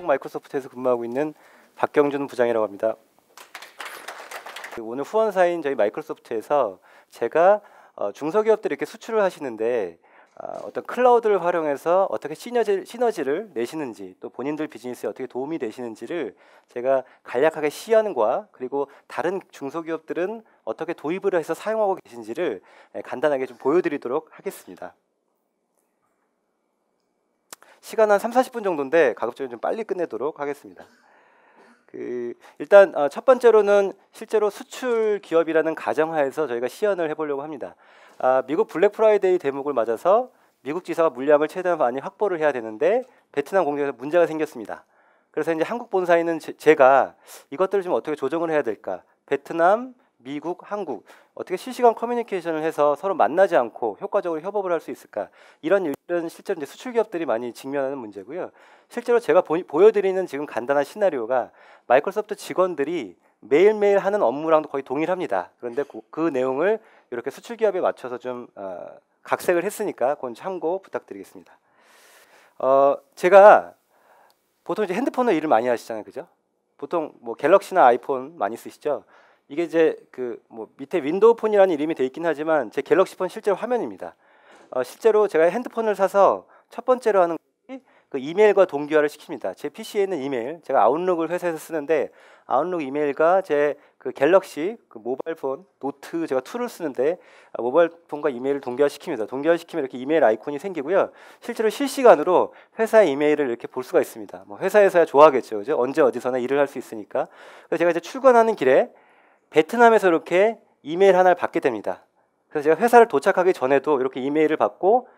한국 마이크로소프트에서 근무하고 있는 박경준 부장이라고 합니다. 오늘 후원사인 저희 마이크로소프트에서 제가 중소기업들이 이렇게 수출을 하시는데 어떤 클라우드를 활용해서 어떻게 시너지를 내시는지, 또 본인들 비즈니스에 어떻게 도움이 되시는지를 제가 간략하게 시연과, 그리고 다른 중소기업들은 어떻게 도입을 해서 사용하고 계신지를 간단하게 좀 보여드리도록 하겠습니다. 시간 한 30-40분 정도인데 가급적이면 좀 빨리 끝내도록 하겠습니다. 일단 첫 번째로는 실제로 수출 기업이라는 가정하에서 저희가 시연을 해보려고 합니다. 미국 블랙 프라이데이 대목을 맞아서 미국 지사가 물량을 최대한 많이 확보를 해야 되는데 베트남 공장에서 문제가 생겼습니다. 그래서 이제 한국 본사에 제가 이것들을 좀 어떻게 조정을 해야 될까? 베트남, 미국, 한국 어떻게 실시간 커뮤니케이션을 해서 서로 만나지 않고 효과적으로 협업을 할 수 있을까? 이런 일은 실제로 이제 수출 기업들이 많이 직면하는 문제고요. 실제로 제가 보여드리는 지금 간단한 시나리오가 마이크로소프트 직원들이 매일매일 하는 업무랑도 거의 동일합니다. 그런데 그 내용을 이렇게 수출 기업에 맞춰서 좀 각색을 했으니까 그건 참고 부탁드리겠습니다. 제가 보통 이제 핸드폰으로 일을 많이 하시잖아요, 그죠? 보통 뭐 갤럭시나 아이폰 많이 쓰시죠? 이게 이제 뭐 밑에 윈도우 폰이라는 이름이 돼 있긴 하지만 제 갤럭시 폰 실제로 화면입니다. 실제로 제가 핸드폰을 사서 첫 번째로 하는 것이 그 이메일과 동기화를 시킵니다. 제 PC에 있는 이메일, 제가 아웃룩을 회사에서 쓰는데 아웃룩 이메일과 제 그 갤럭시 그 모바일 폰 노트 제가 2를 쓰는데 모바일 폰과 이메일을 동기화 시킵니다. 동기화 시키면 이렇게 이메일 아이콘이 생기고요. 실제로 실시간으로 회사의 이메일을 이렇게 볼 수가 있습니다. 뭐 회사에서야 좋아하겠죠, 그죠? 언제 어디서나 일을 할 수 있으니까. 그래서 제가 이제 출근하는 길에 베트남에서 이렇게 이메일 하나를 받게 됩니다. 그래서 제가 회사를 도착하기 전에도 이렇게 이메일을 받고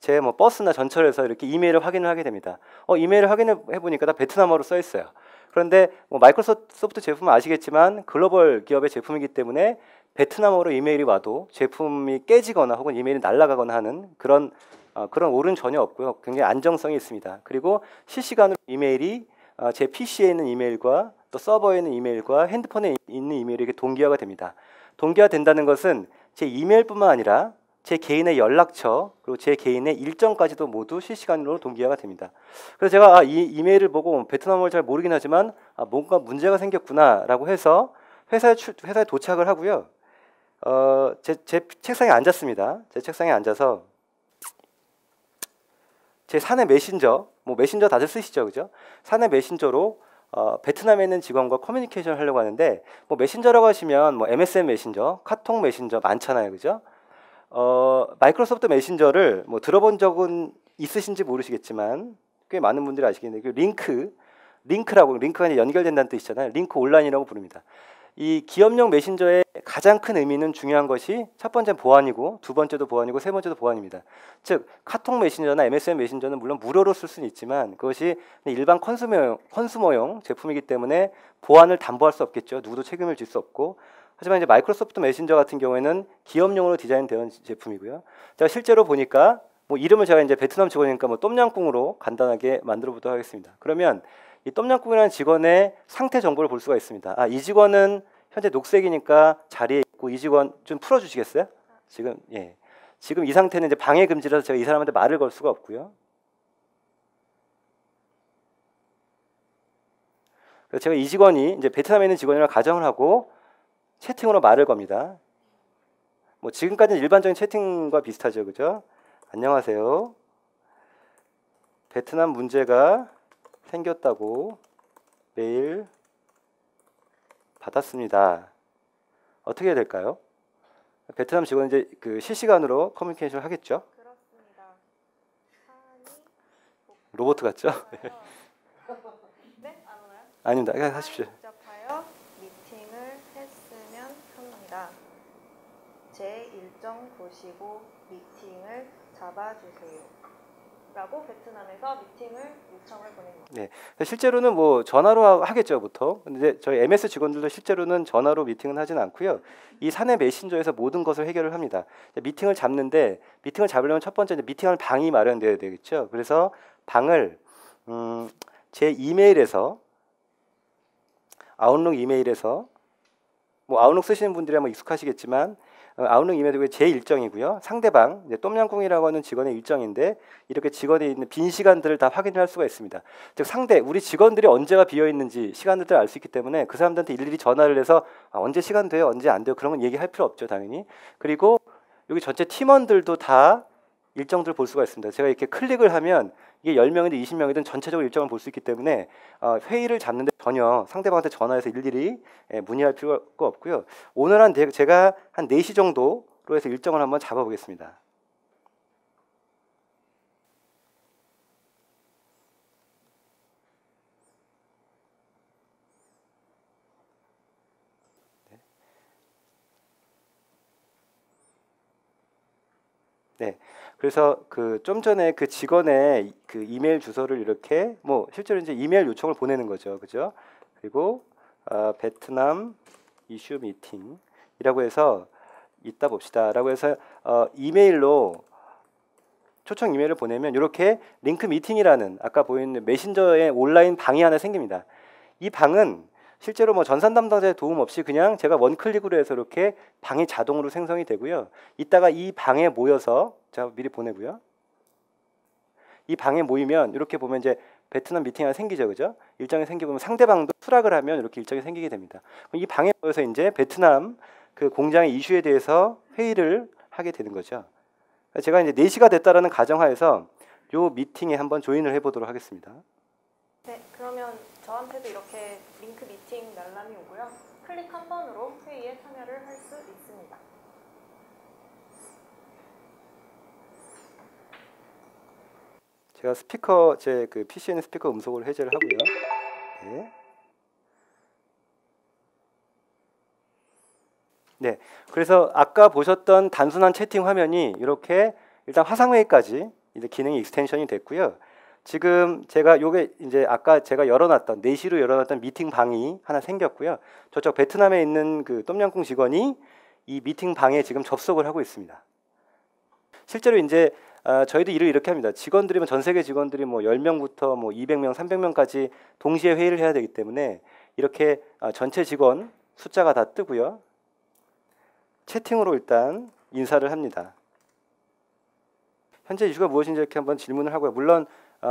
제 뭐 버스나 전철에서 이렇게 이메일을 확인을 하게 됩니다. 이메일을 확인해 보니까 다 베트남어로 써 있어요. 그런데 뭐 마이크로소프트 제품은 아시겠지만 글로벌 기업의 제품이기 때문에 베트남어로 이메일이 와도 제품이 깨지거나 혹은 이메일이 날아가거나 하는 그런 오류는 전혀 없고요. 굉장히 안정성이 있습니다. 그리고 실시간으로 이메일이 제 PC에 있는 이메일과 또 서버에 있는 이메일과 핸드폰에 있는 이메일이 이렇게 동기화가 됩니다. 동기화된다는 것은 제 이메일뿐만 아니라 제 개인의 연락처 그리고 제 개인의 일정까지도 모두 실시간으로 동기화가 됩니다. 그래서 제가 이 이메일을 보고 베트남어를 잘 모르긴 하지만 뭔가 문제가 생겼구나라고 해서 회사에 도착을 하고요. 제 책상에 앉았습니다. 제 책상에 앉아서 제 사내 메신저, 뭐 메신저 다들 쓰시죠, 그죠? 사내 메신저로 베트남에 있는 직원과 커뮤니케이션을 하려고 하는데 뭐 메신저라고 하시면 뭐 MSN 메신저, 카톡 메신저 많잖아요, 그죠? 마이크로소프트 메신저를 뭐 들어본 적은 있으신지 모르시겠지만 꽤 많은 분들이 아시겠는데 링크가 연결된다는 뜻이잖아요. 링크 온라인이라고 부릅니다. 이 기업용 메신저의 가장 큰 의미는 중요한 것이 첫 번째는 보안이고 두 번째도 보안이고 세 번째도 보안입니다. 즉 카톡 메신저나 MSN 메신저는 물론 무료로 쓸 수는 있지만 그것이 일반 컨슈머용 제품이기 때문에 보안을 담보할 수 없겠죠. 누구도 책임을 질 수 없고. 하지만 이제 마이크로소프트 메신저 같은 경우에는 기업용으로 디자인되어 제품이고요. 제가 실제로 보니까 뭐 이름을 제가 이제 베트남 직원이니까 뭐 똠양꿍으로 간단하게 만들어 보도록 하겠습니다. 그러면 이 똠양꿍이라는 직원의 상태 정보를 볼 수가 있습니다. 이 직원은 현재 녹색이니까 자리에 있고, 이 직원 좀 풀어주시겠어요? 지금 이 상태는 이제 방해 금지라서 제가 이 사람한테 말을 걸 수가 없고요. 그래서 제가 이 직원이 이제 베트남에 있는 직원이라고 가정을 하고 채팅으로 말을 겁니다. 뭐 지금까지는 일반적인 채팅과 비슷하죠, 그죠? 안녕하세요. 베트남 문제가 생겼다고 메일 받았습니다. 어떻게 해야 될까요? 베트남 직원은 이제 실시간으로 커뮤니케이션을 하겠죠? 그렇습니다. 로봇 같죠? 네? 안 오나요? 아닙니다. 그냥 하십시오. 복잡하여 미팅을 했으면 합니다. 제 일정 보시고 미팅을 잡아주세요. 라고 베트남에서 미팅을 요청을 보낸 겁니다. 네, 실제로는 뭐 전화로 하겠죠, 보통. 근데 저희 MS 직원들도 실제로는 전화로 미팅은 하진 않고요. 이 사내 메신저에서 모든 것을 해결을 합니다. 미팅을 잡는데 미팅을 잡으려면 첫 번째 미팅할 방이 마련되어야 되겠죠. 그래서 방을 제 이메일에서 아웃룩 이메일에서 뭐 아웃룩 쓰시는 분들이 아마 익숙하시겠지만 아웃룩 이메일이 제 일정이고요. 상대방 이제 똠양꿍이라고 하는 직원의 일정인데 이렇게 직원이 있는 빈 시간들을 다 확인할 수가 있습니다. 즉 우리 직원들이 언제가 비어 있는지 시간들을 알 수 있기 때문에 그 사람들한테 일일이 전화를 해서 언제 시간 돼요, 언제 안 돼요 그런 건 얘기할 필요 없죠, 당연히. 그리고 여기 전체 팀원들도 다 일정들을 볼 수가 있습니다. 제가 이렇게 클릭을 하면 이게 10명이든 20명이든 전체적으로 일정을 볼 수 있기 때문에 회의를 잡는데 전혀 상대방한테 전화해서 일일이 문의할 필요가 없고요. 오늘 제가 한 4시 정도로 해서 일정을 한번 잡아보겠습니다. 네. 그래서 좀 전에 그 직원의 그 이메일 주소를 이렇게 실제로 이제 이메일 요청을 보내는 거죠, 그죠? 그리고 베트남 이슈 미팅이라고 해서 이따 봅시다라고 해서 이메일로 초청 이메일을 보내면 이렇게 링크 미팅이라는 아까 보이는 메신저의 온라인 방이 하나 생깁니다. 이 방은 실제로 전산 담당자의 도움 없이 그냥 제가 원클릭으로 해서 이렇게 방이 자동으로 생성이 되고요. 이따가 이 방에 모여서 제가 미리 보내고요. 이 방에 모이면 이렇게 보면 이제 베트남 미팅이 하나 생기죠, 그죠? 일정이 생기면 상대방도 수락을 하면 이렇게 일정이 생기게 됩니다. 이 방에 모여서 이제 베트남 그 공장의 이슈에 대해서 회의를 하게 되는 거죠. 제가 이제 4시가 됐다라는 가정하에서 요 미팅에 한번 조인을 해보도록 하겠습니다. 네, 그러면 저한테도 이렇게 링크 미팅 알람이 오고요. 클릭 한 번으로 회의에 참여를 할 수 있습니다. 제가 스피커 제 그 PCN 스피커 음속을 해제를 하고요. 네. 네. 그래서 아까 보셨던 단순한 채팅 화면이 이렇게 일단 화상회의까지 이제 기능이 익스텐션이 됐고요. 지금 제가 요게 이제 아까 제가 4시로 열어놨던 미팅 방이 하나 생겼고요. 저쪽 베트남에 있는 그 똠양꿍 직원이 이 미팅 방에 지금 접속을 하고 있습니다. 실제로 이제 저희도 일을 이렇게 합니다. 직원들이 전 세계 직원들이 10명부터 200명, 300명까지 동시에 회의를 해야 되기 때문에 이렇게 전체 직원 숫자가 다 뜨고요. 채팅으로 일단 인사를 합니다. 현재 이슈가 무엇인지 이렇게 한번 질문을 하고요. 물론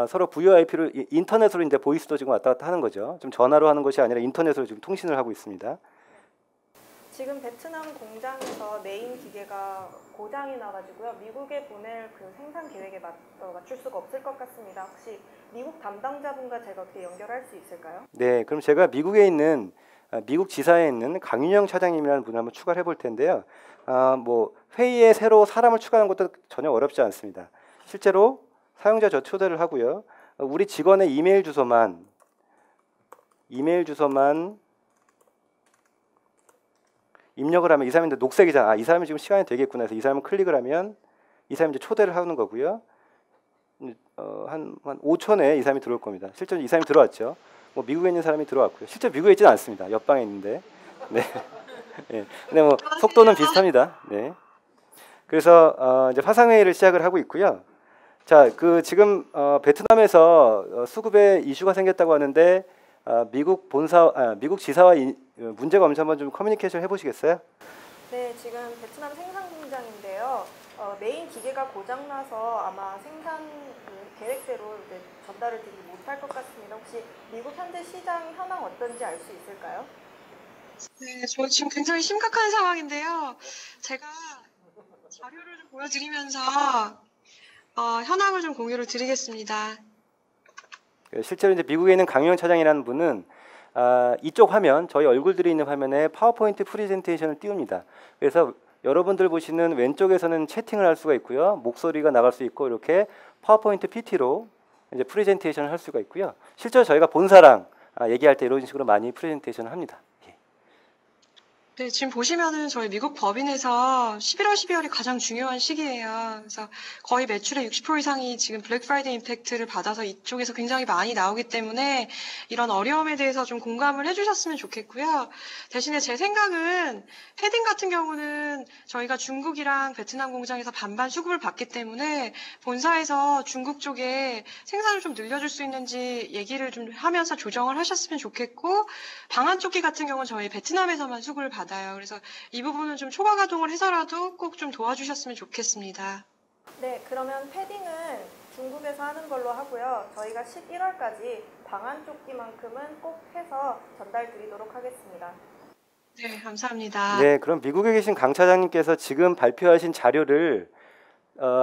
서로 VoIP로 인터넷으로 이제 보이스도 지금 왔다 갔다 하는 거죠. 좀 전화로 하는 것이 아니라 인터넷으로 지금 통신을 하고 있습니다. 지금 베트남 공장에서 메인 기계가 고장이 나가지고요. 미국에 보낼 그 생산 계획에 맞출 수가 없을 것 같습니다. 혹시 미국 담당자분과 제가 어떻게 연결할 수 있을까요? 네, 그럼 제가 미국에 있는 미국 지사에 있는 강윤영 차장님이라는 분을 한번 추가를 해볼 텐데요. 회의에 새로 사람을 추가하는 것도 전혀 어렵지 않습니다. 실제로 사용자 저 초대를 하고요. 우리 직원의 이메일 주소만 입력을 하면 이 사람인데 녹색이잖아. 이 사람이 지금 시간이 되겠구나 해서 이 사람을 클릭을 하면 이 사람이 이제 초대를 하는 거고요. 한 5초 내에 이 사람이 들어올 겁니다. 실제로 이 사람이 들어왔죠. 미국에 있는 사람이 들어왔고요. 실제 미국에 있지는 않습니다. 옆방에 있는데. 네. 네. 근데 속도는 비슷합니다. 네. 그래서 이제 화상회의를 시작을 하고 있고요. 자, 지금 베트남에서 수급에 이슈가 생겼다고 하는데 미국 지사와 문제가 없는지 한번 좀 커뮤니케이션 해보시겠어요? 네, 지금 베트남 생산 공장인데요. 메인 기계가 고장나서 아마 생산 계획대로 전달을 드리지 못할 것 같습니다. 혹시 미국 현재 시장 현황 어떤지 알 수 있을까요? 네, 저 지금 굉장히 심각한 상황인데요. 제가 자료를 좀 보여드리면서 현황을 좀 공유를 드리겠습니다. 실제로 이제 미국에 있는 강윤영 차장이라는 분은 이쪽 화면, 저희 얼굴들이 있는 화면에 파워포인트 프레젠테이션을 띄웁니다. 그래서 여러분들 보시는 왼쪽에서는 채팅을 할 수가 있고요. 목소리가 나갈 수 있고 이렇게 파워포인트 PT로 이제 프레젠테이션을 할 수가 있고요. 실제로 저희가 본사랑 얘기할 때 이런 식으로 많이 프레젠테이션을 합니다. 네, 지금 보시면은 저희 미국 법인에서 11월, 12월이 가장 중요한 시기예요. 그래서 거의 매출의 60% 이상이 지금 블랙 프라이데이 임팩트를 받아서 이쪽에서 굉장히 많이 나오기 때문에 이런 어려움에 대해서 좀 공감을 해주셨으면 좋겠고요. 대신에 제 생각은 헤딩 같은 경우는 저희가 중국이랑 베트남 공장에서 반반 수급을 받기 때문에 본사에서 중국 쪽에 생산을 좀 늘려줄 수 있는지 얘기를 좀 하면서 조정을 하셨으면 좋겠고, 방한 조끼 같은 경우는 저희 베트남에서만 수급을 받 받아요. 그래서 이 부분은 좀 초과 가동을 해서라도 꼭 좀 도와주셨으면 좋겠습니다. 네, 그러면 패딩은 중국에서 하는 걸로 하고요. 저희가 11월까지 방한 조끼만큼은 꼭 해서 전달 드리도록 하겠습니다. 네, 감사합니다. 네, 그럼 미국에 계신 강 차장님께서 지금 발표하신 자료를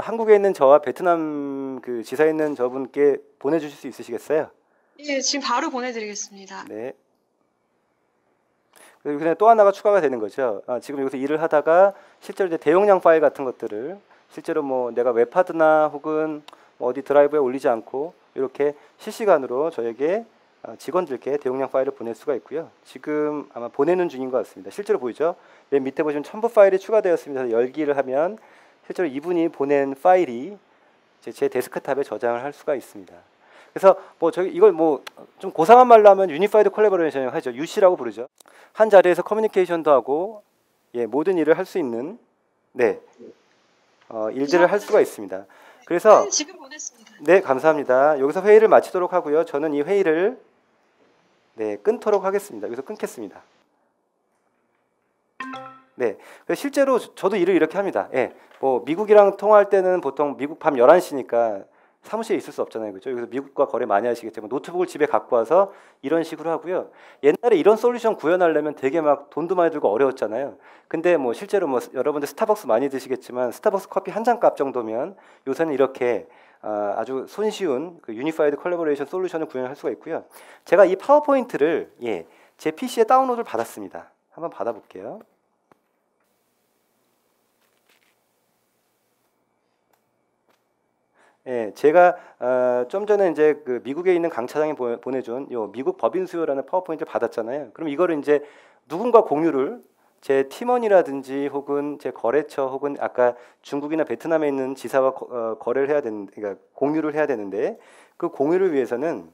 한국에 있는 저와 베트남 그 지사에 있는 저분께 보내주실 수 있으시겠어요? 예, 지금 바로 보내드리겠습니다. 네. 그리고 그냥 또 하나가 추가가 되는 거죠. 지금 여기서 일을 하다가 실제로 이제 대용량 파일 같은 것들을 실제로 뭐 내가 웹하드나 혹은 뭐 어디 드라이브에 올리지 않고 이렇게 실시간으로 저에게 직원들께 대용량 파일을 보낼 수가 있고요. 지금 아마 보내는 중인 것 같습니다. 실제로 보이죠? 맨 밑에 보시면 첨부 파일이 추가되었습니다. 열기를 하면 실제로 이분이 보낸 파일이 제 데스크탑에 저장을 할 수가 있습니다. 그래서 뭐 저희 이걸 뭐 좀 고상한 말로 하면 유니파이드 콜라보레이션 하죠. UC라고 부르죠. 한 자리에서 커뮤니케이션도 하고 모든 일을 할 수 있는 일들을 할 수가 있습니다. 그래서 지금 보냈습니다. 네, 감사합니다. 여기서 회의를 마치도록 하고요. 저는 이 회의를 끊도록 하겠습니다. 여기서 끊겠습니다. 네, 실제로 저도 일을 이렇게 합니다. 뭐 미국이랑 통화할 때는 보통 미국 밤 11시니까 사무실에 있을 수 없잖아요. 그죠? 여기서 미국과 거래 많이 하시겠지만 노트북을 집에 갖고 와서 이런 식으로 하고요. 옛날에 이런 솔루션 구현하려면 되게 막 돈도 많이 들고 어려웠잖아요. 근데 뭐 실제로 뭐 여러분들 스타벅스 많이 드시겠지만 스타벅스 커피 한 잔 값 정도면 요새는 이렇게 아주 손쉬운 그 유니파이드 콜라보레이션 솔루션을 구현할 수가 있고요. 제가 이 파워포인트를 제 PC에 다운로드를 받았습니다. 한번 받아볼게요. 제가 좀 전에 이제 그 미국에 있는 강 차장이 보내준 요 미국 법인 수요라는 파워포인트를 받았잖아요. 그럼 이거를 이제 누군가 공유를 제 팀원이라든지 혹은 제 거래처 혹은 아까 중국이나 베트남에 있는 지사와 거래를 해야 되는, 그러니까 공유를 해야 되는데 그 공유를 위해서는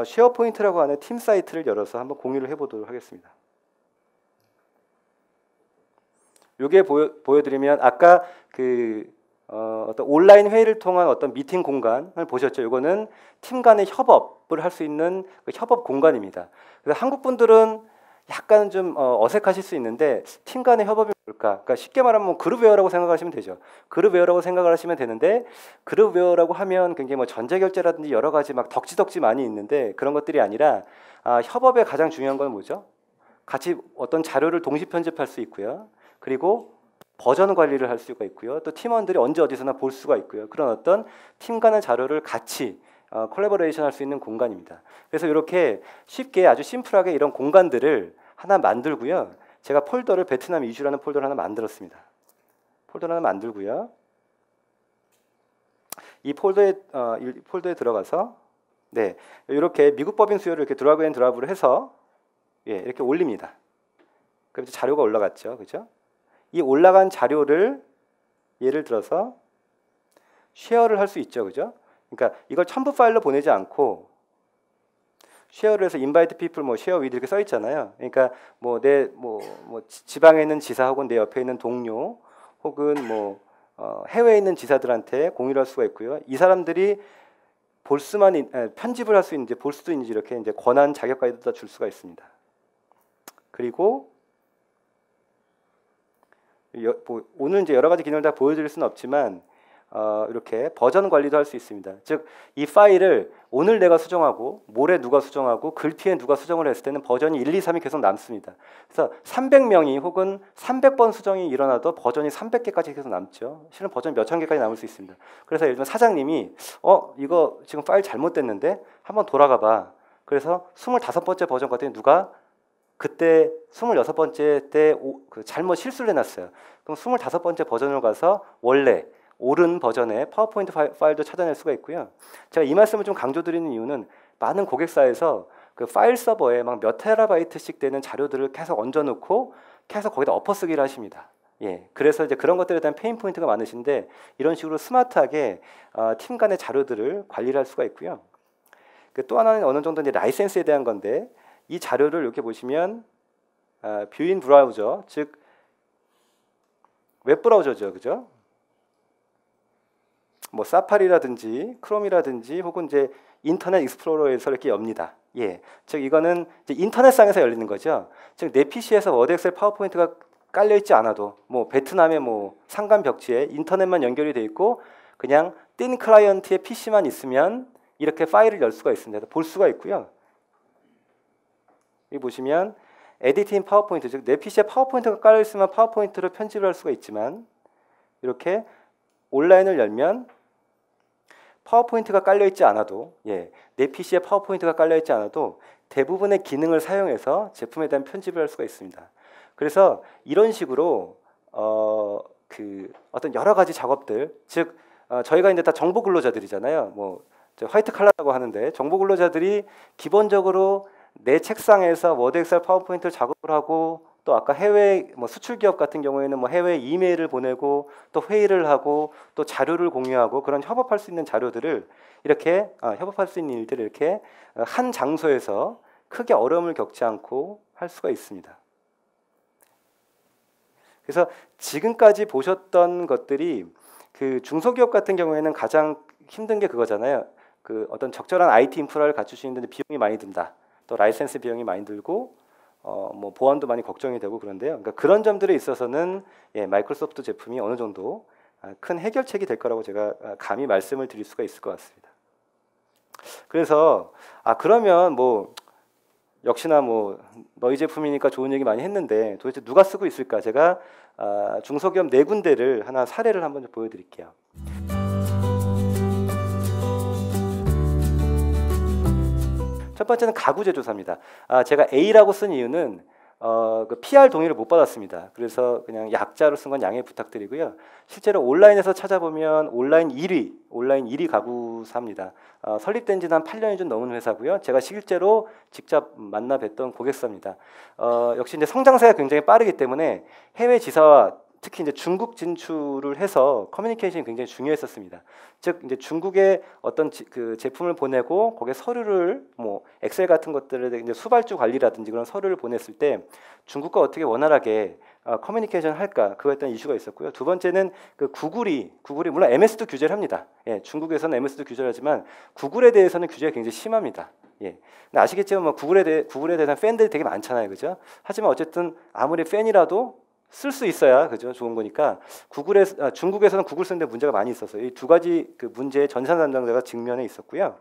쉐어포인트라고 하는 팀 사이트를 열어서 한번 공유를 해보도록 하겠습니다. 요게 보여드리면 아까 어떤 온라인 회의를 통한 어떤 미팅 공간을 보셨죠? 이거는 팀 간의 협업을 할 수 있는 그 협업 공간입니다. 그래서 한국 분들은 약간 좀 어색하실 수 있는데 팀 간의 협업이 뭘까? 그러니까 쉽게 말하면 그룹웨어라고 생각하시면 되죠. 그룹웨어라고 생각을 하시면 되는데 그룹웨어라고 하면 굉장히 뭐 전자결제라든지 여러 가지 막 덕지덕지 많이 있는데 그런 것들이 아니라 협업의 가장 중요한 건 뭐죠? 같이 어떤 자료를 동시 편집할 수 있고요. 그리고 버전 관리를 할 수가 있고요. 또 팀원들이 언제 어디서나 볼 수가 있고요. 그런 어떤 팀 간의 자료를 같이 콜라보레이션 할 수 있는 공간입니다. 그래서 이렇게 쉽게 아주 심플하게 이런 공간들을 하나 만들고요. 제가 폴더를 베트남 이슈라는 폴더를 하나 만들었습니다. 폴더를 하나 만들고요. 이 폴더에 들어가서 이렇게 미국 법인 수요를 이렇게 드래그 앤 드랍을 해서 이렇게 올립니다. 그럼 이제 자료가 올라갔죠. 그죠? 이 올라간 자료를 예를 들어서 쉐어를 할 수 있죠. 그죠? 그러니까 이걸 첨부 파일로 보내지 않고 쉐어를 해서 invite people 뭐 share with 이렇게 써 있잖아요. 그러니까 뭐 내 지방에 있는 지사 혹은 내 옆에 있는 동료 혹은 뭐 해외에 있는 지사들한테 공유를 할 수가 있고요. 이 사람들이 편집을 할 수 있는지 볼 수도 있는지 이렇게 이제 권한 자격까지도 다 줄 수가 있습니다. 그리고 오늘 이제 여러 가지 기능을 다 보여드릴 수는 없지만 이렇게 버전 관리도 할 수 있습니다. 즉 이 파일을 오늘 내가 수정하고 모레 누가 수정하고 글피에 누가 수정을 했을 때는 버전이 1, 2, 3이 계속 남습니다. 그래서 300명이 혹은 300번 수정이 일어나도 버전이 300개까지 계속 남죠. 실은 버전이 몇천 개까지 남을 수 있습니다. 그래서 예를 들면 사장님이 이거 지금 파일 잘못됐는데 한번 돌아가 봐. 그래서 25번째 버전 같은 누가 그때 26번째 때 잘못 실수를 해놨어요. 그럼 25번째 버전으로 가서 원래 옳은 버전의 파워포인트 파일도 찾아낼 수가 있고요. 제가 이 말씀을 좀 강조드리는 이유는 많은 고객사에서 그 파일 서버에 막 몇 테라바이트씩 되는 자료들을 계속 얹어놓고 계속 거기다 엎어쓰기를 하십니다. 그래서 이제 그런 것들에 대한 페인 포인트가 많으신데 이런 식으로 스마트하게 팀 간의 자료들을 관리를 할 수가 있고요. 또 하나는 어느 정도 이제 라이센스에 대한 건데 이 자료를 이렇게 보시면 뷰인 브라우저, 즉 웹브라우저죠, 그죠? 뭐 사파리라든지 크롬이라든지 혹은 이제 인터넷 익스플로러에서 이렇게 엽니다. 예, 즉 이거는 이제 인터넷상에서 열리는 거죠. 즉 내 PC에서 워드, 엑셀, 파워포인트가 깔려 있지 않아도 뭐 베트남의 뭐 상간 벽지에 인터넷만 연결이 돼 있고 그냥 띵 클라이언트의 PC만 있으면 이렇게 파일을 열 수가 있습니다. 볼 수가 있고요. 여기 보시면 에디팅 파워포인트, 즉 내 PC에 파워포인트가 깔려 있으면 파워포인트로 편집을 할 수가 있지만 이렇게 온라인을 열면 파워포인트가 깔려 있지 않아도 내 PC에 파워포인트가 깔려 있지 않아도 대부분의 기능을 사용해서 제품에 대한 편집을 할 수가 있습니다. 그래서 이런 식으로 어떤 여러 가지 작업들, 즉 저희가 이제 다 정보 근로자들이잖아요. 뭐 화이트 칼라라고 하는데 정보 근로자들이 기본적으로 내 책상에서 워드, 엑셀, 파워포인트를 작업을 하고 또 아까 해외 뭐 수출 기업 같은 경우에는 뭐 해외 이메일을 보내고 또 회의를 하고 또 자료를 공유하고 그런 협업할 수 있는 자료들을 이렇게 협업할 수 있는 일들을 이렇게 한 장소에서 크게 어려움을 겪지 않고 할 수가 있습니다. 그래서 지금까지 보셨던 것들이 그 중소기업 같은 경우에는 가장 힘든 게 그거잖아요. 그 어떤 적절한 IT 인프라를 갖추시는데 비용이 많이 든다. 또 라이센스 비용이 많이 들고 뭐 보안도 많이 걱정이 되고 그런데요. 그러니까 그런 점들에 있어서는 마이크로소프트 제품이 어느 정도 큰 해결책이 될 거라고 제가 감히 말씀을 드릴 수가 있을 것 같습니다. 그래서 그러면 뭐 역시나 뭐 너희 제품이니까 좋은 얘기 많이 했는데 도대체 누가 쓰고 있을까? 제가 중소기업 4군데를 하나 사례를 한번 좀 보여드릴게요. 첫 번째는 가구 제조사입니다. 제가 A라고 쓴 이유는 그 PR 동의를 못 받았습니다. 그래서 그냥 약자로 쓴 건 양해 부탁드리고요. 실제로 온라인에서 찾아보면 온라인 1위 가구사입니다. 설립된 지는 한 8년이 좀 넘은 회사고요. 제가 실제로 직접 만나 뵀던 고객사입니다. 역시 이제 성장세가 굉장히 빠르기 때문에 해외 지사와 특히 이제 중국 진출을 해서 커뮤니케이션이 굉장히 중요했었습니다. 즉 이제 중국에 어떤 그 제품을 보내고 거기에 서류를 뭐 엑셀 같은 것들을 이제 수발주 관리라든지 그런 서류를 보냈을 때 중국과 어떻게 원활하게 커뮤니케이션을 할까 그거에 대한 이슈가 있었고요. 두 번째는 그 구글이 물론 MS도 규제를 합니다. 중국에서는 MS도 규제를 하지만 구글에 대해서는 규제가 굉장히 심합니다. 근데 아시겠지만 뭐 구글에 대한 팬들이 되게 많잖아요, 그죠? 하지만 어쨌든 아무리 팬이라도 쓸 수 있어야 그죠 좋은 거니까 중국에서는 구글 쓰는데 문제가 많이 있어서 이 두 가지 그 문제에 전산 담당자가 직면해 있었고요.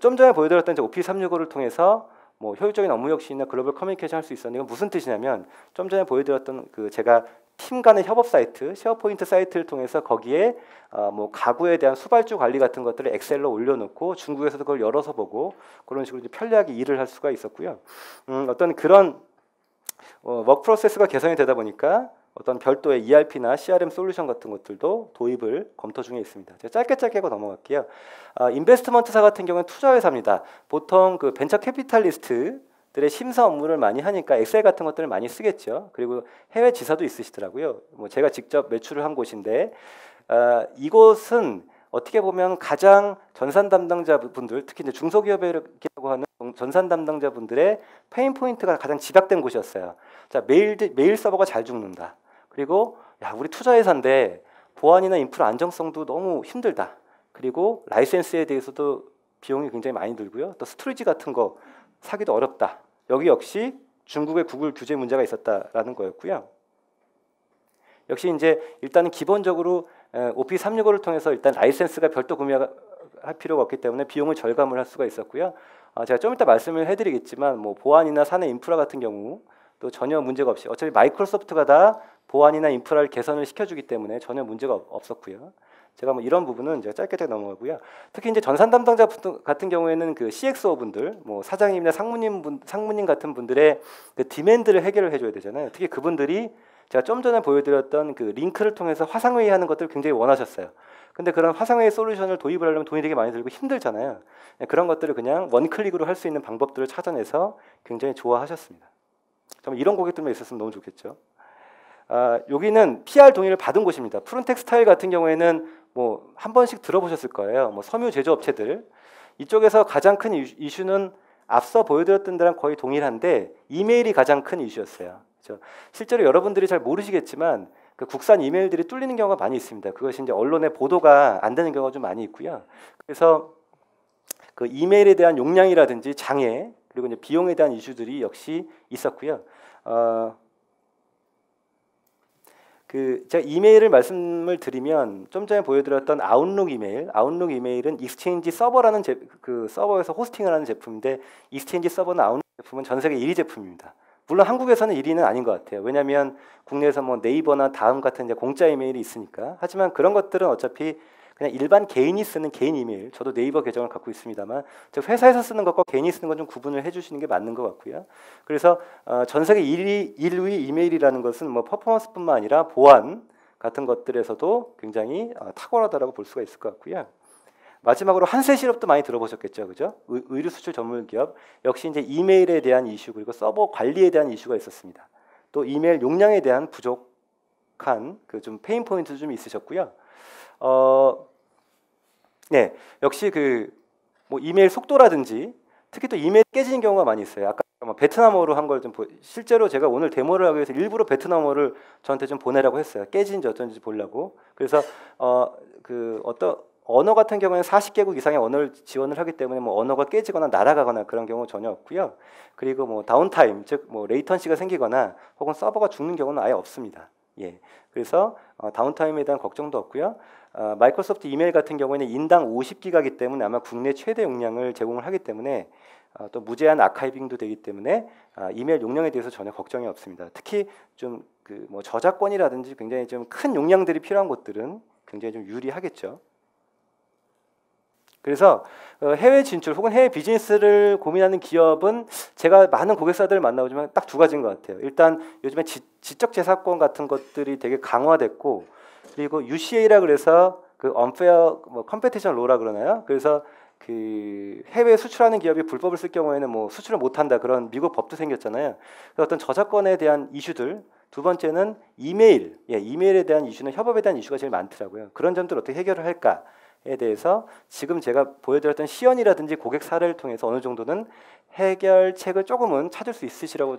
좀 전에 보여드렸던 이제 오피스 365를 통해서 뭐 효율적인 업무 혁신이나 글로벌 커뮤니케이션 할 수 있었는데 이건 무슨 뜻이냐면 좀 전에 보여드렸던 그 제가 팀 간의 협업 사이트 쉐어포인트 사이트를 통해서 거기에 뭐 가구에 대한 수발주 관리 같은 것들을 엑셀로 올려놓고 중국에서도 그걸 열어서 보고 그런 식으로 이제 편리하게 일을 할 수가 있었고요. 어떤 그런 워크 프로세스가 개선이 되다 보니까 어떤 별도의 ERP나 CRM 솔루션 같은 것들도 도입을 검토 중에 있습니다. 제가 짧게 하고 넘어갈게요. 인베스트먼트사 같은 경우는 투자회사입니다. 보통 그 벤처 캐피탈리스트들의 심사 업무를 많이 하니까 엑셀 같은 것들을 많이 쓰겠죠. 그리고 해외 지사도 있으시더라고요. 뭐 제가 직접 매출을 한 곳인데 이곳은 어떻게 보면 가장 전산 담당자분들, 특히 이제 중소기업이라고 하는 전산 담당자분들의 페인 포인트가 가장 집약된 곳이었어요. 자, 메일 서버가 잘 죽는다. 그리고 우리 투자회사인데 보안이나 인프라 안정성도 너무 힘들다. 그리고 라이센스에 대해서도 비용이 굉장히 많이 들고요. 또 스토리지 같은 거 사기도 어렵다. 여기 역시 중국의 구글 규제 문제가 있었다라는 거였고요. 역시 이제 일단은 기본적으로 오피스 365를 통해서 일단 라이센스가 별도 구매할 필요가 없기 때문에 비용을 절감을 할 수가 있었고요. 제가 좀 이따 말씀을 해드리겠지만 뭐 보안이나 사내 인프라 같은 경우 또 전혀 문제가 없이 어차피 마이크로소프트가 다 보안이나 인프라를 개선을 시켜주기 때문에 전혀 문제가 없었고요. 제가 뭐 이런 부분은 제가 짧게 넘어가고요. 특히 이제 전산 담당자 같은 경우에는 그 CXO 분들, 뭐 사장님이나 상무님 같은 분들의 그 디맨드를 해결을 해줘야 되잖아요. 특히 그분들이 제가 좀 전에 보여드렸던 그 링크를 통해서 화상회의 하는 것들을 굉장히 원하셨어요. 근데 그런 화상회의 솔루션을 도입을 하려면 돈이 되게 많이 들고 힘들잖아요. 그런 것들을 그냥 원클릭으로 할 수 있는 방법들을 찾아내서 굉장히 좋아하셨습니다. 정말 이런 고객들만 있었으면 너무 좋겠죠. 여기는 PR 동의를 받은 곳입니다. 푸른텍스타일 같은 경우에는 뭐 한 번씩 들어보셨을 거예요. 뭐 섬유 제조업체들 이쪽에서 가장 큰 이슈는 앞서 보여드렸던 데랑 거의 동일한데 이메일이 가장 큰 이슈였어요. 그렇죠? 실제로 여러분들이 잘 모르시겠지만 그 국산 이메일들이 뚫리는 경우가 많이 있습니다. 그것이 이제 언론에 보도가 안 되는 경우가 좀 많이 있고요. 그래서 그 이메일에 대한 용량이라든지 장애 그리고 이제 비용에 대한 이슈들이 역시 있었고요. 그 제가 이메일을 말씀을 드리면 좀 전에 보여드렸던 아웃룩 이메일은 익스체인지 서버라는 그 서버에서 호스팅을 하는 제품인데 익스체인지 서버나 아웃룩 제품은 전 세계 1위 제품입니다. 물론 한국에서는 1위는 아닌 것 같아요. 왜냐하면 국내에서 뭐 네이버나 다음 같은 이제 공짜 이메일이 있으니까. 하지만 그런 것들은 어차피 그냥 일반 개인이 쓰는 개인 이메일, 저도 네이버 계정을 갖고 있습니다만 즉 회사에서 쓰는 것과 개인이 쓰는 건 좀 구분을 해주시는 게 맞는 것 같고요. 그래서 전 세계 1위 이메일이라는 것은 뭐 퍼포먼스뿐만 아니라 보안 같은 것들에서도 굉장히 탁월하다라고 볼 수가 있을 것 같고요. 마지막으로 한세실업도 많이 들어보셨겠죠, 그죠? 의류 수출 전문 기업 역시 이제 이메일에 대한 이슈 그리고 서버 관리에 대한 이슈가 있었습니다. 또 이메일 용량에 대한 부족한 그 좀 페인 포인트도 좀 있으셨고요. 네, 역시 그 뭐 이메일 속도라든지 특히 또 이메일 깨지는 경우가 많이 있어요. 아까 뭐 베트남어로 한 걸 좀 실제로 제가 오늘 데모를 하기 위해서 일부러 베트남어를 저한테 좀 보내라고 했어요. 깨진지 어쩐지 보려고. 그래서 그 어떤 언어 같은 경우에는 40개국 이상의 언어를 지원을 하기 때문에 뭐 언어가 깨지거나 날아가거나 그런 경우 전혀 없고요. 그리고 뭐 다운타임 즉 뭐 레이턴시가 생기거나 혹은 서버가 죽는 경우는 아예 없습니다. 예, 그래서 다운타임에 대한 걱정도 없고요. 마이크로소프트 이메일 같은 경우에는 인당 50기가이기 때문에 아마 국내 최대 용량을 제공을 하기 때문에 또 무제한 아카이빙도 되기 때문에 이메일 용량에 대해서 전혀 걱정이 없습니다. 특히 좀 그 뭐 저작권이라든지 굉장히 좀 큰 용량들이 필요한 곳들은 굉장히 좀 유리하겠죠. 그래서 해외 진출 혹은 해외 비즈니스를 고민하는 기업은 제가 많은 고객사들을 만나보지만 딱 두 가지인 것 같아요. 일단 요즘에 지적 재산권 같은 것들이 되게 강화됐고 그리고 UCA라 그래서 그 unfair 뭐 컴페티션 로라 그러나요? 그래서 그 해외 수출하는 기업이 불법을 쓸 경우에는 뭐 수출을 못한다 그런 미국 법도 생겼잖아요. 어떤 저작권에 대한 이슈들 두 번째는 이메일에 대한 이슈는 협업에 대한 이슈가 제일 많더라고요. 그런 점들 어떻게 해결을 할까에 대해서 지금 제가 보여드렸던 시연이라든지 고객 사례를 통해서 어느 정도는 해결책을 조금은 찾을 수 있으시라고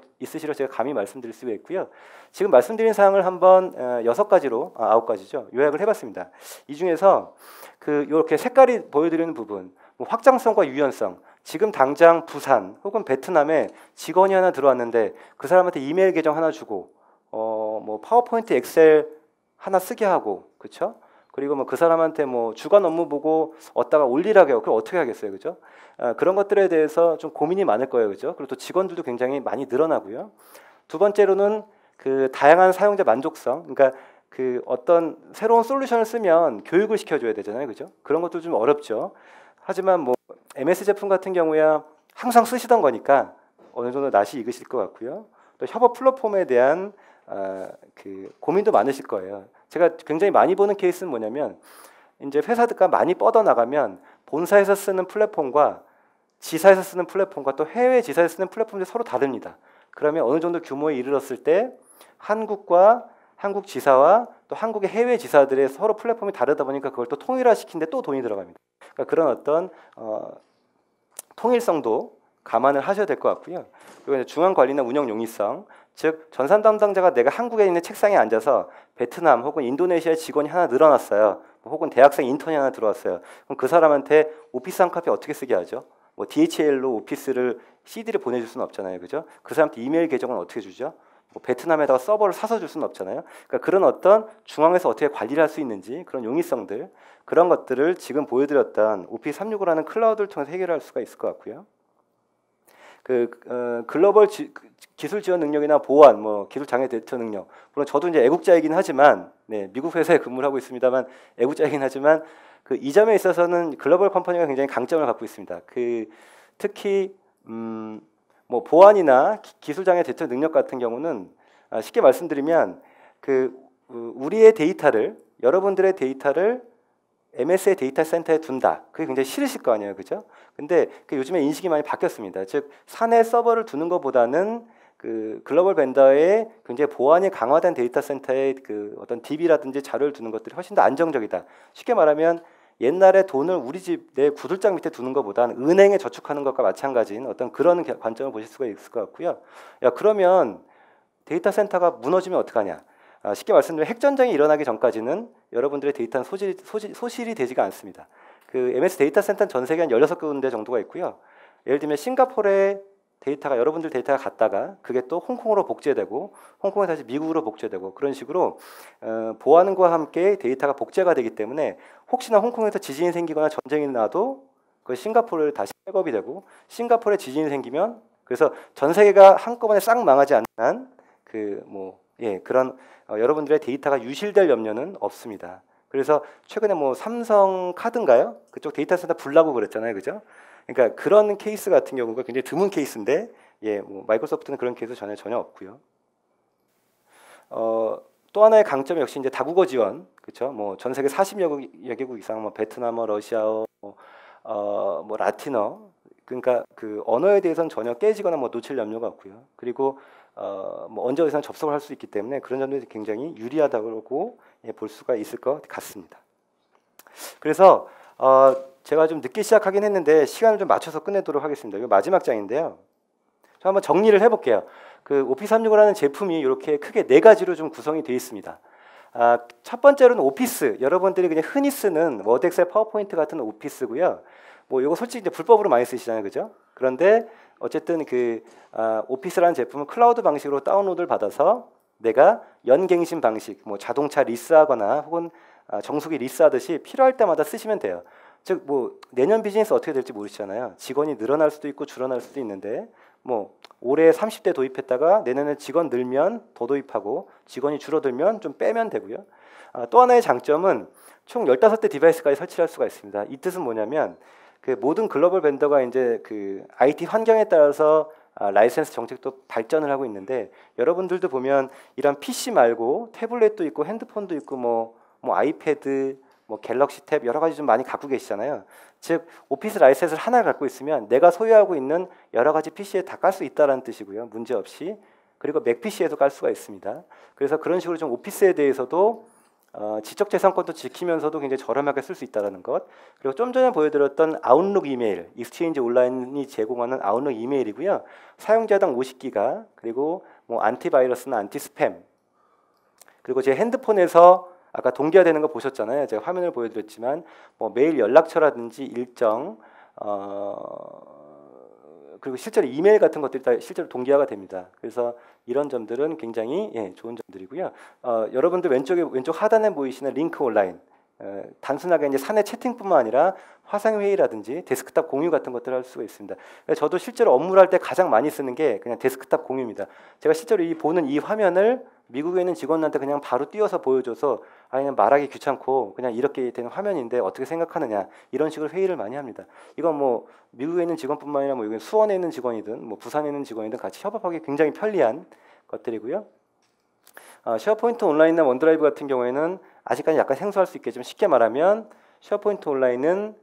제가 감히 말씀드릴 수가 있고요. 지금 말씀드린 사항을 한번 6가지로 9가지죠. 요약을 해봤습니다. 이 중에서 그 이렇게 색깔이 보여드리는 부분, 뭐 확장성과 유연성. 지금 당장 부산 혹은 베트남에 직원이 하나 들어왔는데 그 사람한테 이메일 계정 하나 주고 뭐 파워포인트 엑셀 하나 쓰게 하고 그렇죠? 그리고 뭐 그 사람한테 뭐 주간 업무 보고 얻다가 올리라고 해요. 그럼 어떻게 하겠어요, 그죠? 그런 것들에 대해서 좀 고민이 많을 거예요, 그죠? 그리고 또 직원들도 굉장히 많이 늘어나고요. 두 번째로는 그 다양한 사용자 만족성, 그러니까 그 어떤 새로운 솔루션을 쓰면 교육을 시켜줘야 되잖아요, 그죠? 그런 것도 좀 어렵죠. 하지만 뭐 MS 제품 같은 경우야 항상 쓰시던 거니까 어느 정도 낯이 익으실 것 같고요. 또 협업 플랫폼에 대한 그 고민도 많으실 거예요. 제가 굉장히 많이 보는 케이스는 뭐냐면 이제 회사들과 많이 뻗어나가면 본사에서 쓰는 플랫폼과 지사에서 쓰는 플랫폼과 또 해외 지사에서 쓰는 플랫폼들이 서로 다릅니다. 그러면 어느 정도 규모에 이르렀을 때 한국과 한국 지사와 또 한국의 해외 지사들의 서로 플랫폼이 다르다 보니까 그걸 또 통일화시키는데 또 돈이 들어갑니다. 그러니까 그런 어떤 통일성도 감안을 하셔야 될 것 같고요. 그리고 중앙 관리나 운영 용이성, 즉 전산 담당자가 내가 한국에 있는 책상에 앉아서 베트남 혹은 인도네시아의 직원이 하나 늘어났어요. 혹은 대학생 인턴이 하나 들어왔어요. 그럼 그 사람한테 오피스 한 카피 어떻게 쓰게 하죠? 뭐 DHL로 오피스를 CD를 보내줄 수는 없잖아요, 그죠? 그 사람한테 이메일 계정은 어떻게 주죠? 뭐 베트남에다가 서버를 사서 줄 수는 없잖아요. 그러니까 그런 어떤 중앙에서 어떻게 관리를 할 수 있는지 그런 용이성들 그런 것들을 지금 보여드렸던 오피스 365라는 클라우드를 통해서 해결할 수가 있을 것 같고요. 그 글로벌 기술 지원 능력이나 보안, 뭐 기술 장애 대처 능력. 물론 저도 이제 애국자이긴 하지만, 네, 미국 회사에 근무를 하고 있습니다만 애국자이긴 하지만 그 이 점에 있어서는 글로벌 컴퍼니가 굉장히 강점을 갖고 있습니다. 그 특히 뭐 보안이나 기술 장애 대처 능력 같은 경우는 쉽게 말씀드리면 그 우리의 데이터를 여러분들의 데이터를 MS의 데이터 센터에 둔다. 그게 굉장히 싫으실 거 아니에요, 그죠? 근데 그 요즘에 인식이 많이 바뀌었습니다. 즉 사내 서버를 두는 것보다는 그 글로벌 벤더의 굉장히 보안이 강화된 데이터 센터에 그 어떤 DB라든지 자료를 두는 것들이 훨씬 더 안정적이다. 쉽게 말하면 옛날에 돈을 우리 집 내 구들장 밑에 두는 것보다는 은행에 저축하는 것과 마찬가지인 어떤 그런 관점을 보실 수가 있을 것 같고요. 야 그러면 데이터 센터가 무너지면 어떡하냐? 쉽게 말씀드리면 핵전쟁이 일어나기 전까지는 여러분들의 데이터는 소실이 되지가 않습니다. 그 MS 데이터 센터는 전 세계 한 16군데 정도가 있고요. 예를 들면 싱가포르에 데이터가 여러분들 데이터가 갔다가 그게 또 홍콩으로 복제되고 홍콩에서 다시 미국으로 복제되고 그런 식으로 보안과 함께 데이터가 복제가 되기 때문에 혹시나 홍콩에서 지진이 생기거나 전쟁이 나도 그 싱가포르에 다시 백업이 되고 싱가포르에 지진이 생기면 그래서 전 세계가 한꺼번에 싹 망하지 않는 그런 여러분들의 데이터가 유실될 염려는 없습니다. 그래서 최근에 뭐 삼성 카드인가요? 그쪽 데이터 센터 불나고 그랬잖아요, 그죠? 그러니까 그런 케이스 같은 경우가 굉장히 드문 케이스인데, 뭐 마이크로소프트는 그런 케이스 전혀 없고요. 또 하나의 강점이 역시 이제 다국어 지원, 그렇죠? 뭐 전 세계 40여 개국 이상, 뭐 베트남어, 러시아어, 뭐 라틴어, 그러니까 그 언어에 대해서는 전혀 깨지거나 뭐 놓칠 염려가 없고요. 그리고 뭐 언제 어디서나 접속을 할 수 있기 때문에 그런 점들이 굉장히 유리하다고 볼 수가 있을 것 같습니다. 그래서 제가 좀 늦게 시작하긴 했는데 시간을 좀 맞춰서 끝내도록 하겠습니다. 이거 마지막 장인데요. 저 한번 정리를 해볼게요. 그 오피스 365라는 제품이 이렇게 크게 4가지로 좀 구성이 되어 있습니다. 첫 번째로는 오피스, 여러분들이 그냥 흔히 쓰는 워드, 엑셀, 파워포인트 같은 오피스고요. 뭐 이거 솔직히 이제 불법으로 많이 쓰시잖아요, 그죠? 그런데 어쨌든 그 오피스라는 제품은 클라우드 방식으로 다운로드를 받아서 내가 연갱신 방식, 뭐 자동차 리스하거나 혹은 정수기 리스하듯이 필요할 때마다 쓰시면 돼요. 즉 뭐 내년 비즈니스 어떻게 될지 모르시잖아요. 직원이 늘어날 수도 있고 줄어날 수도 있는데 뭐 올해 30대 도입했다가 내년에 직원 늘면 더 도입하고 직원이 줄어들면 좀 빼면 되고요. 또 하나의 장점은 총 15대 디바이스까지 설치할 수가 있습니다. 이 뜻은 뭐냐면 그 모든 글로벌 벤더가 이제 그 IT 환경에 따라서 라이센스 정책도 발전을 하고 있는데 여러분들도 보면 이런 PC 말고 태블릿도 있고 핸드폰도 있고 뭐 아이패드, 뭐 갤럭시 탭 여러 가지 좀 많이 갖고 계시잖아요. 즉 오피스 라이센스를 하나 갖고 있으면 내가 소유하고 있는 여러 가지 PC에 다 깔 수 있다라는 뜻이고요. 문제 없이. 그리고 맥 PC에도 깔 수가 있습니다. 그래서 그런 식으로 좀 오피스에 대해서도 지적재산권도 지키면서도 굉장히 저렴하게 쓸 수 있다는 것. 그리고 좀 전에 보여드렸던 아웃룩 이메일, 익스체인지 온라인이 제공하는 아웃룩 이메일이고요. 사용자당 50기가, 그리고 뭐 안티바이러스나 안티스팸, 그리고 제 핸드폰에서 아까 동기화되는 거 보셨잖아요. 제가 화면을 보여드렸지만 뭐 메일 연락처라든지 일정, 그리고 실제로 이메일 같은 것들이 다 실제로 동기화가 됩니다. 그래서 이런 점들은 굉장히 좋은 점들이고요. 여러분들 왼쪽 하단에 보이시는 링크 온라인, 단순하게 이제 사내 채팅뿐만 아니라 화상 회의라든지 데스크탑 공유 같은 것들을 할 수가 있습니다. 저도 실제로 업무를 할 때 가장 많이 쓰는 게 그냥 데스크탑 공유입니다. 제가 실제로 보는 이 화면을 미국에 있는 직원한테 그냥 바로 띄워서 보여줘서 그냥 말하기 귀찮고 그냥 이렇게 되는 화면인데 어떻게 생각하느냐 이런 식으로 회의를 많이 합니다. 이건 뭐 미국에 있는 직원뿐만 아니라 뭐 여기 수원에 있는 직원이든 뭐 부산에 있는 직원이든 같이 협업하기 굉장히 편리한 것들이고요. 쉐어포인트 온라인이나 원드라이브 같은 경우에는 아직까지 약간 생소할 수 있겠지만 쉽게 말하면 쉐어포인트 온라인은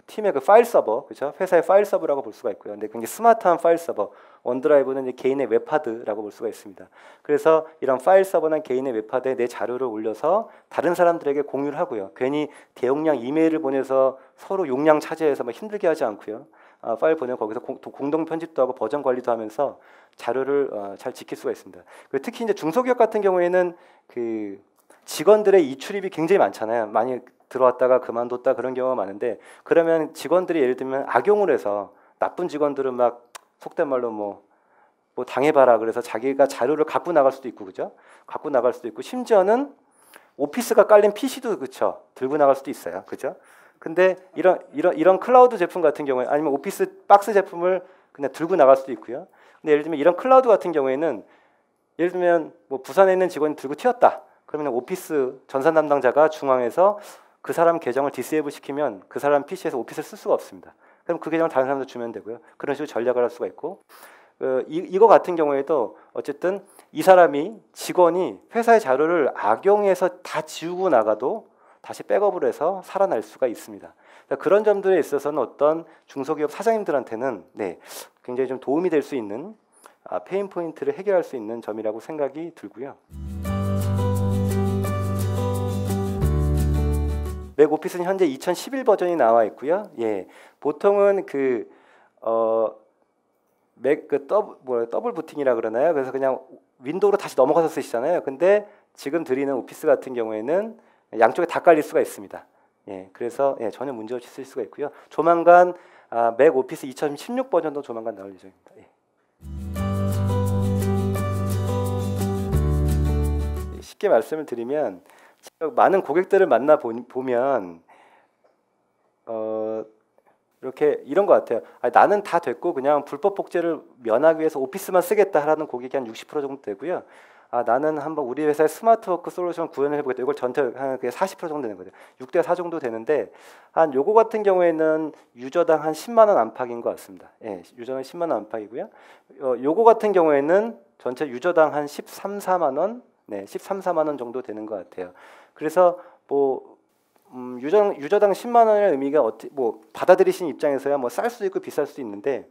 팀의 그 파일 서버, 그렇죠? 회사의 파일 서버라고 볼 수가 있고요. 근데 굉장히 스마트한 파일 서버, 원드라이브는 이제 개인의 웹하드라고 볼 수가 있습니다. 그래서 이런 파일 서버나 개인의 웹하드에 내 자료를 올려서 다른 사람들에게 공유를 하고요. 괜히 대용량 이메일을 보내서 서로 용량 차지해서 막 힘들게 하지 않고요. 파일 보내고 거기서 공동 편집도 하고 버전 관리도 하면서 자료를 잘 지킬 수가 있습니다. 그리고 특히 이제 중소기업 같은 경우에는 그 직원들의 이출입이 굉장히 많잖아요. 많이 들어왔다가 그만뒀다 그런 경우가 많은데 그러면 직원들이 예를 들면 악용을 해서 나쁜 직원들은 막 속된 말로 뭐 당해봐라 그래서 자기가 자료를 갖고 나갈 수도 있고 그죠? 갖고 나갈 수도 있고 심지어는 오피스가 깔린 PC도 그쵸? 들고 나갈 수도 있어요. 그죠? 근데 이런 클라우드 제품 같은 경우에 아니면 오피스 박스 제품을 그냥 들고 나갈 수도 있고요. 근데 예를 들면 이런 클라우드 같은 경우에는 예를 들면 뭐 부산에 있는 직원이 들고 튀었다. 그러면 오피스 전산 담당자가 중앙에서 그 사람 계정을 디세이블 시키면 그 사람 PC에서 오피스를 쓸 수가 없습니다. 그럼 그 계정을 다른 사람한테 주면 되고요. 그런 식으로 전략을 할 수가 있고 이거 같은 경우에도 어쨌든 이 사람이 직원이 회사의 자료를 악용해서 다 지우고 나가도 다시 백업을 해서 살아날 수가 있습니다. 그런 점들에 있어서는 어떤 중소기업 사장님들한테는 굉장히 좀 도움이 될 수 있는 페인 포인트를 해결할 수 있는 점이라고 생각이 들고요. 맥 오피스는 현재 2011 버전이 나와 있고요. 보통은 맥 더블 부팅이라 그러나요? 그래서 그냥 윈도우로 다시 넘어가서 쓰시잖아요. 근데 지금 드리는 오피스 같은 경우에는 양쪽에 다 깔릴 수가 있습니다. 예, 그래서 예, 전혀 문제 없이 쓸 수가 있고요. 조만간 맥 오피스 2016 버전도 조만간 나올 예정입니다. 예. 쉽게 말씀을 드리면 많은 고객들을 만나 보면 이렇게 이런 것 같아요. 나는 다 됐고 그냥 불법 복제를 면하기 위해서 오피스만 쓰겠다라는 고객이 한 60% 정도 되고요. 나는 한번 우리 회사의 스마트워크 솔루션 구현을 해보겠다. 이걸 전체 한 40% 정도 되는 거죠. 6대 4 정도 되는데 한 요거 같은 경우에는 유저당 한 10만 원 안팎인 것 같습니다. 예, 유저당 10만 원 안팎이고요. 요거 같은 경우에는 전체 유저당 한 13, 4만 원, 네, 13, 4만 원 정도 되는 것 같아요. 그래서 뭐 유저당 10만 원의 의미가 뭐 받아들이신 입장에서야 뭐 쌀 수도 있고 비쌀 수도 있는데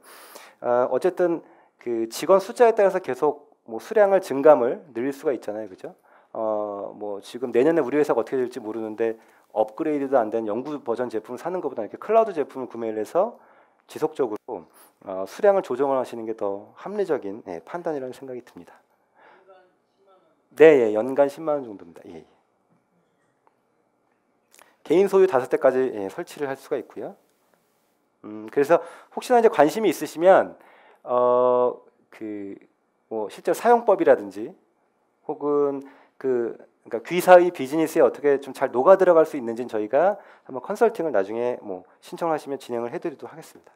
어쨌든 그 직원 숫자에 따라서 계속 뭐 수량을 증감을 늘릴 수가 있잖아요, 그죠? 뭐 지금 내년에 우리 회사가 어떻게 될지 모르는데 업그레이드도 안 된 영구 버전 제품을 사는 것보다 이렇게 클라우드 제품을 구매를 해서 지속적으로 수량을 조정을 하시는 게 더 합리적인 판단이라는 생각이 듭니다. 네, 예, 연간 10만 원 정도입니다. 예. 개인 소유 5대까지 설치를 할 수가 있고요. 그래서 혹시나 이제 관심이 있으시면 뭐 실제 사용법이라든지 혹은 그러니까 귀사의 비즈니스에 어떻게 좀 잘 녹아 들어갈 수 있는지는 저희가 한번 컨설팅을 나중에 뭐 신청하시면 진행을 해드리도록 하겠습니다.